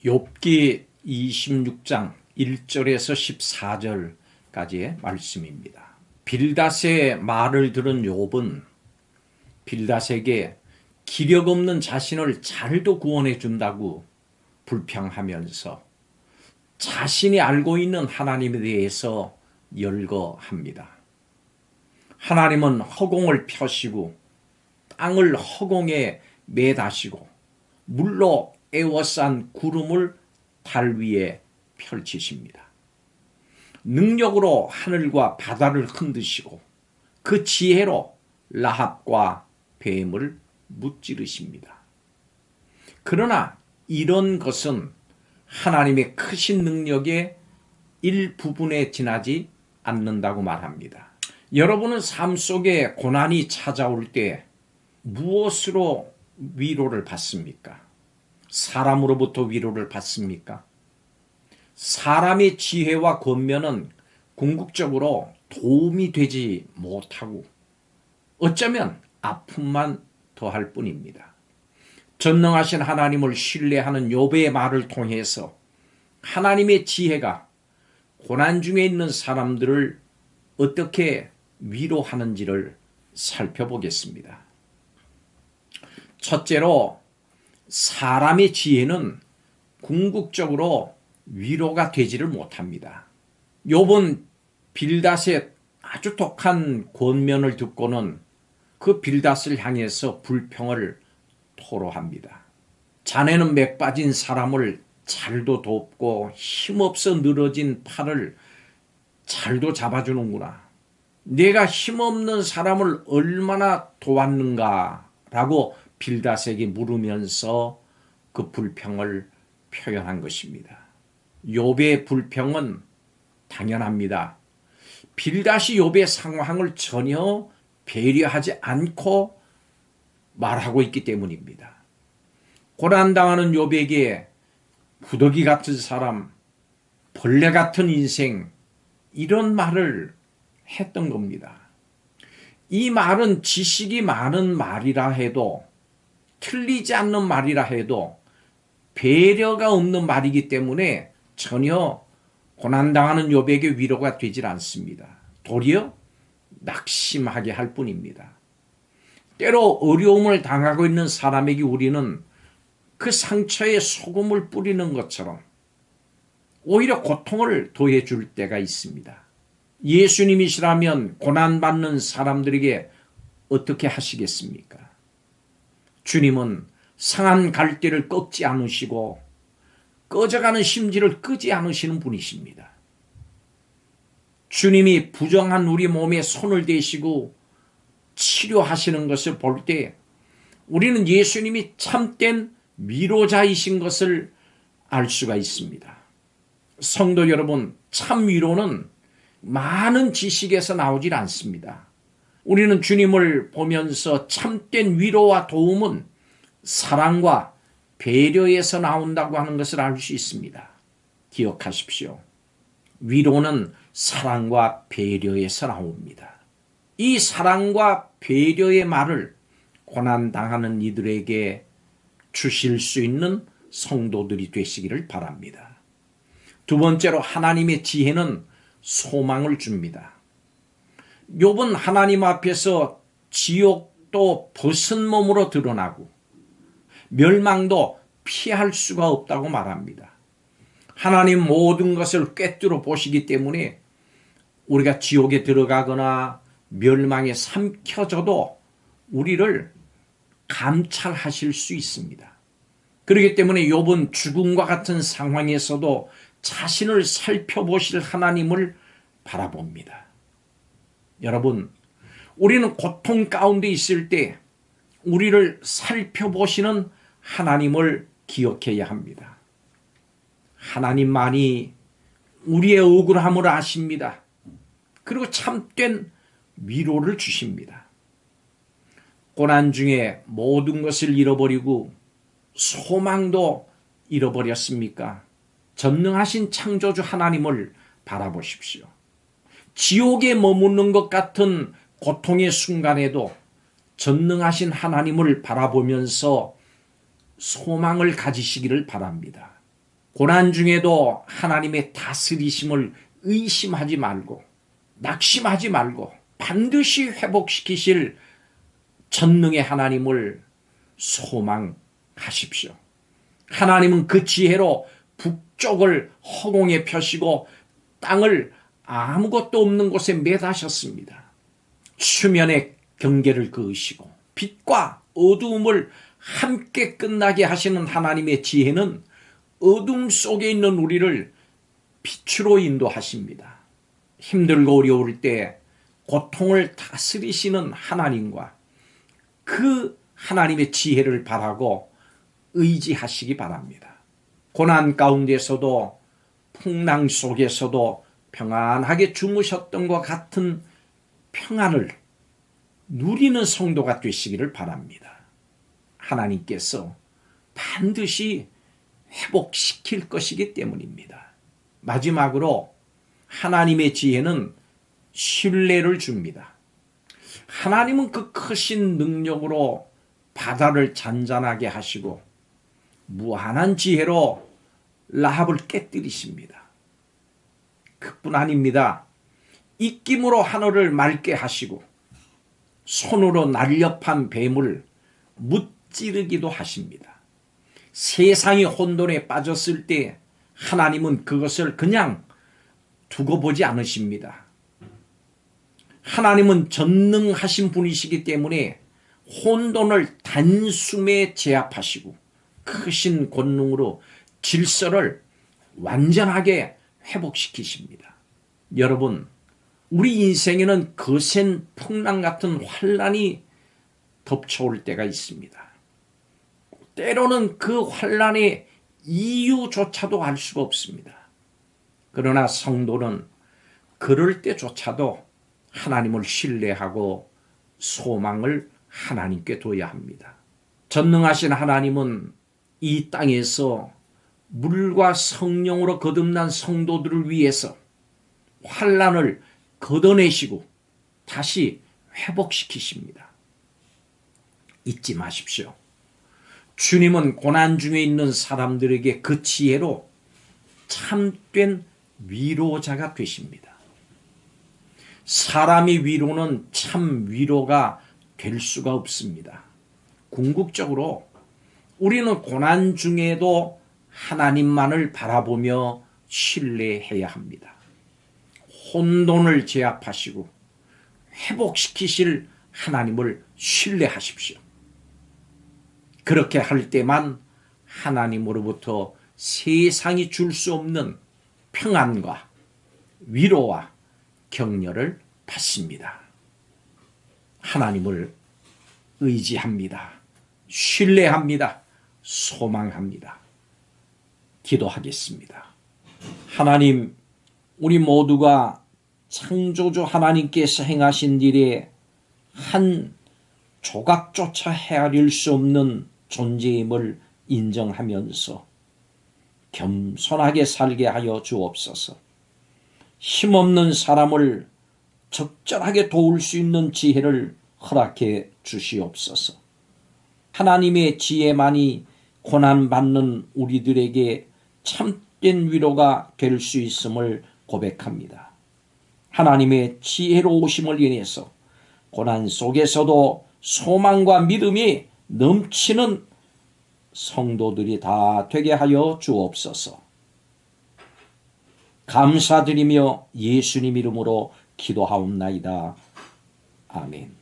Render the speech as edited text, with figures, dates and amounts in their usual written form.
욥기 26장 1절에서 14절까지의 말씀입니다. 빌닷의 말을 들은 욥은 빌닷에게 기력 없는 자신을 잘도 구원해 준다고 불평하면서 자신이 알고 있는 하나님에 대해서 열거합니다. 하나님은 허공을 펴시고 땅을 허공에 매다시고 물로 에워싼 구름을 달 위에 펼치십니다. 능력으로 하늘과 바다를 흔드시고 그 지혜로 라합과 뱀을 무찌르십니다. 그러나 이런 것은 하나님의 크신 능력의 일부분에 지나지 않는다고 말합니다. 여러분은 삶 속에 고난이 찾아올 때 무엇으로 위로를 받습니까? 사람으로부터 위로를 받습니까? 사람의 지혜와 권면은 궁극적으로 도움이 되지 못하고 어쩌면 아픔만 더할 뿐입니다. 전능하신 하나님을 신뢰하는 욥의 말을 통해서 하나님의 지혜가 고난 중에 있는 사람들을 어떻게 위로하는지를 살펴보겠습니다. 첫째로 사람의 지혜는 궁극적으로 위로가 되지를 못합니다. 욥은 빌닷의 아주 독한 권면을 듣고는 그 빌닷을 향해서 불평을 토로합니다. 자네는 맥 빠진 사람을 잘도 돕고 힘없어 늘어진 팔을 잘도 잡아주는구나. 내가 힘없는 사람을 얼마나 도왔는가 라고 빌닷에게 물으면서 그 불평을 표현한 것입니다. 욥의 불평은 당연합니다. 빌닷이 욥의 상황을 전혀 배려하지 않고 말하고 있기 때문입니다. 고난당하는 욥에게 구더기 같은 사람, 벌레 같은 인생, 이런 말을 했던 겁니다. 이 말은 지식이 많은 말이라 해도 틀리지 않는 말이라 해도 배려가 없는 말이기 때문에 전혀 고난당하는 욥에게 위로가 되질 않습니다. 도리어 낙심하게 할 뿐입니다. 때로 어려움을 당하고 있는 사람에게 우리는 그 상처에 소금을 뿌리는 것처럼 오히려 고통을 더해줄 때가 있습니다. 예수님이시라면 고난받는 사람들에게 어떻게 하시겠습니까? 주님은 상한 갈대를 꺾지 않으시고 꺼져가는 심지를 끄지 않으시는 분이십니다. 주님이 부정한 우리 몸에 손을 대시고 치료하시는 것을 볼 때 우리는 예수님이 참된 위로자이신 것을 알 수가 있습니다. 성도 여러분, 참 위로는 많은 지식에서 나오질 않습니다. 우리는 주님을 보면서 참된 위로와 도움은 사랑과 배려에서 나온다고 하는 것을 알 수 있습니다. 기억하십시오. 위로는 사랑과 배려에서 나옵니다. 이 사랑과 배려의 말을 고난당하는 이들에게 주실 수 있는 성도들이 되시기를 바랍니다. 두 번째로 하나님의 지혜는 소망을 줍니다. 욥은 하나님 앞에서 지옥도 벗은 몸으로 드러나고 멸망도 피할 수가 없다고 말합니다. 하나님 모든 것을 꿰뚫어 보시기 때문에 우리가 지옥에 들어가거나 멸망에 삼켜져도 우리를 감찰하실 수 있습니다. 그렇기 때문에 욥은 죽음과 같은 상황에서도 자신을 살펴보실 하나님을 바라봅니다. 여러분, 우리는 고통 가운데 있을 때 우리를 살펴보시는 하나님을 기억해야 합니다. 하나님만이 우리의 억울함을 아십니다. 그리고 참된 위로를 주십니다. 고난 중에 모든 것을 잃어버리고 소망도 잃어버렸습니까? 전능하신 창조주 하나님을 바라보십시오. 지옥에 머무는 것 같은 고통의 순간에도 전능하신 하나님을 바라보면서 소망을 가지시기를 바랍니다. 고난 중에도 하나님의 다스리심을 의심하지 말고 낙심하지 말고 반드시 회복시키실 전능의 하나님을 소망하십시오. 하나님은 그 지혜로 북쪽을 허공에 펴시고 땅을 아무것도 없는 곳에 매다셨습니다. 수면의 경계를 그으시고 빛과 어두움을 함께 끝나게 하시는 하나님의 지혜는 어둠 속에 있는 우리를 빛으로 인도하십니다. 힘들고 어려울 때 고통을 다스리시는 하나님과 그 하나님의 지혜를 바라고 의지하시기 바랍니다. 고난 가운데서도 풍랑 속에서도 평안하게 주무셨던 것 같은 평안을 누리는 성도가 되시기를 바랍니다. 하나님께서 반드시 회복시킬 것이기 때문입니다. 마지막으로 하나님의 지혜는 신뢰를 줍니다. 하나님은 그 크신 능력으로 바다를 잔잔하게 하시고 무한한 지혜로 라합을 깨뜨리십니다. 그뿐 아닙니다. 입김으로 하늘을 맑게 하시고 손으로 날렵한 뱀을 무찌르기도 하십니다. 세상이 혼돈에 빠졌을 때 하나님은 그것을 그냥 두고 보지 않으십니다. 하나님은 전능하신 분이시기 때문에 혼돈을 단숨에 제압하시고 크신 권능으로 질서를 완전하게 회복시키십니다. 여러분, 우리 인생에는 거센 풍랑 같은 환란이 덮쳐올 때가 있습니다. 때로는 그 환란의 이유조차도 알 수가 없습니다. 그러나 성도는 그럴 때조차도 하나님을 신뢰하고 소망을 하나님께 둬야 합니다. 전능하신 하나님은 이 땅에서 물과 성령으로 거듭난 성도들을 위해서 환란을 걷어내시고 다시 회복시키십니다. 잊지 마십시오. 주님은 고난 중에 있는 사람들에게 그 지혜로 참된 위로자가 되십니다. 사람의 위로는 참 위로가 될 수가 없습니다. 궁극적으로 우리는 고난 중에도 하나님만을 바라보며 신뢰해야 합니다. 혼돈을 제압하시고 회복시키실 하나님을 신뢰하십시오. 그렇게 할 때만 하나님으로부터 세상이 줄 수 없는 평안과 위로와 격려를 받습니다. 하나님을 의지합니다. 신뢰합니다. 소망합니다. 기도하겠습니다. 하나님, 우리 모두가 창조주 하나님께서 행하신 일에 한 조각조차 헤아릴 수 없는 존재임을 인정하면서 겸손하게 살게 하여 주옵소서. 힘없는 사람을 적절하게 도울 수 있는 지혜를 허락해 주시옵소서. 하나님의 지혜만이 고난받는 우리들에게 참된 위로가 될 수 있음을 고백합니다. 하나님의 지혜로우심을 인해서 고난 속에서도 소망과 믿음이 넘치는 성도들이 다 되게 하여 주옵소서. 감사드리며 예수님 이름으로 기도하옵나이다. 아멘.